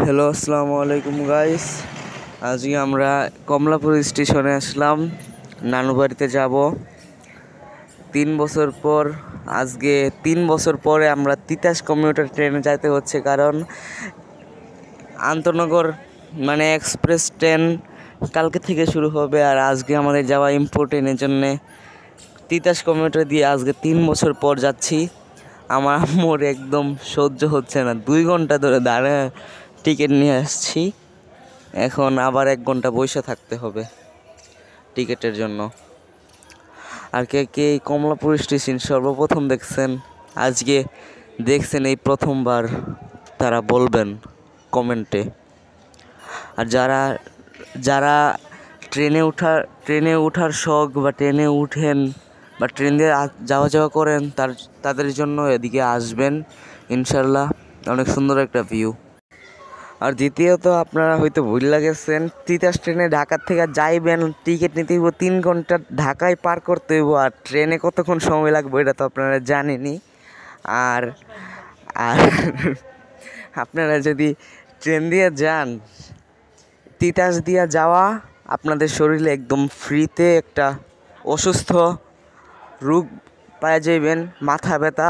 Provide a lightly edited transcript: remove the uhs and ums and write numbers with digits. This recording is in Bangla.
হ্যালো, আসসালামু আলাইকুম গাইস। আজকে আমরা কমলাপুর স্টেশনে আসলাম, নানু বাড়িতে যাব 3 বছর পর। আজকে 3 বছর পরে আমরা তিতাস কমিউটার ট্রেনে যাইতে হচ্ছে, কারণ আন্তনগর মানে এক্সপ্রেস ট্রেন কালকে থেকে শুরু হবে, আর আজকে আমাদের যাওয়া ইম্পর্টেন্টের জন্যে তিতাস কমিউটার দিয়ে আজকে 3 বছর পর যাচ্ছি। আমার আম্মুর একদম সহ্য হচ্ছে না, 2 ঘন্টা ধরে দাঁড়ায় টিকিট নিয়ে আসছি। এখন আবার 1 ঘন্টা বসে থাকতে হবে টিকিটের জন্য। আর কে কে এই কমলাপুর স্টেশন সর্বপ্রথম দেখছেন, আজকে দেখছেন এই প্রথমবার, তারা বলবেন কমেন্টে। আর যারা যারা ট্রেনে ওঠার শখ বা ট্রেনে উঠেন বা ট্রেন দিয়ে যাওয়া করেন, তাদের জন্য এদিকে আসবেন ইনশাল্লাহ। অনেক সুন্দর একটা ভিউ। আর দ্বিতীয়ত, আপনারা হয়তো ভুলে গেছেন, তিতাস ট্রেনে ঢাকার থেকে যাইবেন, টিকিট নিতে হইব 3 ঘন্টা, ঢাকায় পার করতে হইব। আর ট্রেনে কতক্ষণ সময় লাগবে এটা তো আপনারা জানেনই। আর আর আপনারা যদি ট্রেন দিয়ে যান, তিতাস দিয়ে যাওয়া আপনাদের শরীরে একদম ফ্রিতে একটা অসুস্থ রোগ পাওয়া যাইবেন, মাথা ব্যথা,